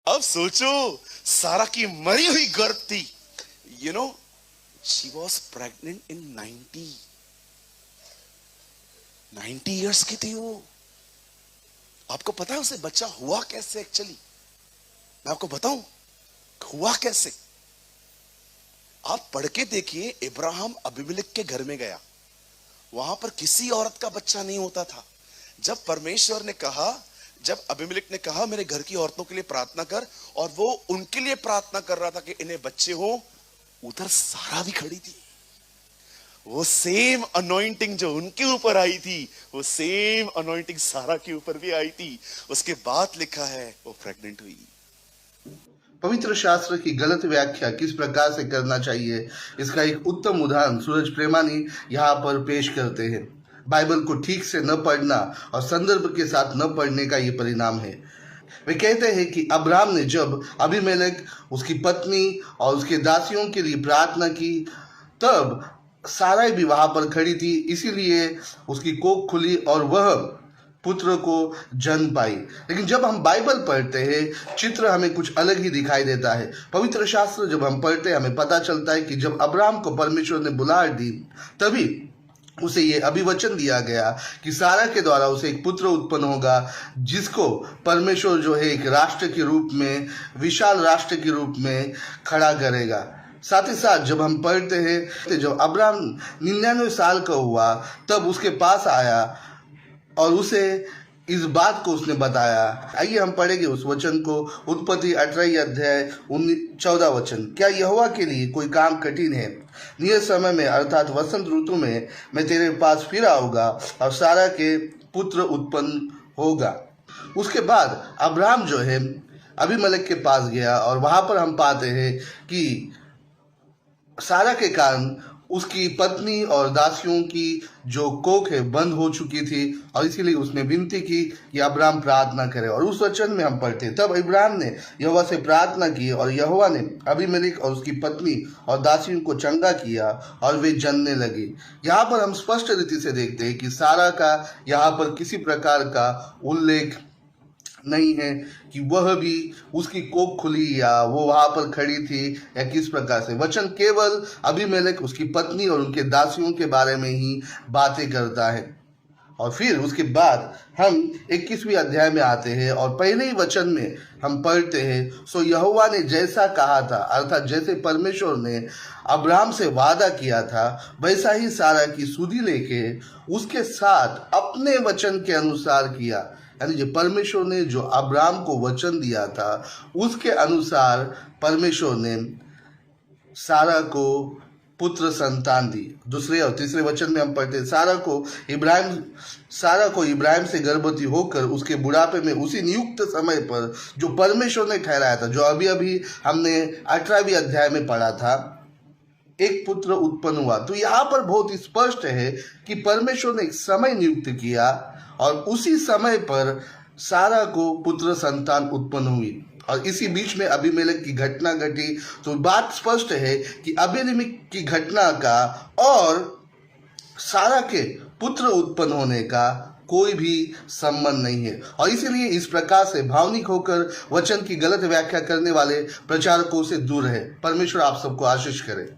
अब सोचो, सारा की मरी हुई गर्भ थी। She was pregnant in 90 years की थी वो। आपको पता है उसे बच्चा हुआ कैसे? एक्चुअली मैं आपको बताऊं हुआ कैसे। आप पढ़ के देखिए, इब्राहिम अबीमेलेक के घर में गया, वहां पर किसी औरत का बच्चा नहीं होता था। जब परमेश्वर ने कहा, जब अबीमेलेक ने कहा मेरे घर की औरतों के लिए प्रार्थना कर, और वो उनके लिए प्रार्थना कर रहा था कि इन्हें बच्चे हो, उधर सारा भी खड़ी थी। वो सेम अनॉइंटिंग जो उनके ऊपर आई थी, वो सेम अनॉइंटिंग सारा के ऊपर भी आई थी। उसके बाद लिखा है वो प्रेग्नेंट हुई। पवित्र शास्त्र की गलत व्याख्या किस प्रकार से करना चाहिए, इसका एक उत्तम उदाहरण सूरज प्रेमानी यहाँ पर पेश करते हैं। बाइबल को ठीक से न पढ़ना और संदर्भ के साथ न पढ़ने का ये परिणाम है। वे कहते हैं कि अब्राहम ने जब अबीमेलेक, उसकी पत्नी और उसके दासियों के लिए प्रार्थना की, तब साराई भी वहां पर खड़ी थी, इसीलिए उसकी कोख खुली और वह पुत्र को जन्म पाई। लेकिन जब हम बाइबल पढ़ते हैं, चित्र हमें कुछ अलग ही दिखाई देता है। पवित्र शास्त्र जब हम पढ़ते हैं, हमें पता चलता है कि जब अब्राहम को परमेश्वर ने बुलाहट दी, तभी उसे ये अभिवचन दिया गया कि सारा के द्वारा उसे एक पुत्र उत्पन्न होगा, जिसको परमेश्वर जो है एक राष्ट्र के रूप में, विशाल राष्ट्र के रूप में खड़ा करेगा। साथ ही साथ जब हम पढ़ते हैं, जब अब्राहम 99 साल का हुआ, तब उसके पास आया और उसे इस बात को उसने बताया। आइए हम पढ़ेंगे उस वचन को, उत्पत्ति 18 अध्याय 14 वचन। क्या यहोवा के लिए कोई काम कठिन है? नियत समय में अर्थात वसंत ऋतु में मैं तेरे पास फिर आऊंगा और सारा के पुत्र उत्पन्न होगा। उसके बाद अब्राहम जो है अबीमेलेक के पास गया, और वहां पर हम पाते हैं कि सारा के कारण उसकी पत्नी और दासियों की जो कोख है बंद हो चुकी थी, और इसीलिए उसने विनती की कि अब्राहम प्रार्थना करे। और उस वचन में हम पढ़ते, तब इब्राहिम ने यहोवा से प्रार्थना की और यहोवा ने अबीमेलेक और उसकी पत्नी और दासियों को चंगा किया और वे जनने लगे। यहाँ पर हम स्पष्ट रीति से देखते हैं कि सारा का यहाँ पर किसी प्रकार का उल्लेख नहीं है कि वह भी उसकी कोख खुली या वो वहां पर खड़ी थी या किस प्रकार से। वचन केवल अबीमेलेक, उसकी पत्नी और उनके दासियों के बारे में ही बातें करता है। और फिर उसके बाद हम 21वें अध्याय में आते हैं और पहले ही वचन में हम पढ़ते हैं, सो यहोवा ने जैसा कहा था, अर्थात जैसे परमेश्वर ने अब्राहम से वादा किया था, वैसा ही सारा की सुधि लेके उसके साथ अपने वचन के अनुसार किया। यानी जो परमेश्वर ने जो अब्राहम को वचन दिया था, उसके अनुसार परमेश्वर ने सारा को पुत्र संतान दी। दूसरे और तीसरे वचन में हम पढ़ते हैं, सारा को इब्राहिम से गर्भवती होकर उसके बुढ़ापे में उसी नियुक्त समय पर जो परमेश्वर ने ठहराया था, जो अभी अभी हमने 18वें अध्याय में पढ़ा था, एक पुत्र उत्पन्न हुआ। तो यहाँ पर बहुत स्पष्ट है कि परमेश्वर ने एक समय नियुक्त किया और उसी समय पर सारा को पुत्र संतान उत्पन्न हुई। और इसी बीच में अबीमेलेक की घटना घटी। तो बात स्पष्ट है कि अबीमेलेक की घटना का और सारा के पुत्र उत्पन्न होने का कोई भी संबंध नहीं है। और इसीलिए इस प्रकार से भावनिक होकर वचन की गलत व्याख्या करने वाले प्रचारकों से दूर है। परमेश्वर आप सबको आशीष करे।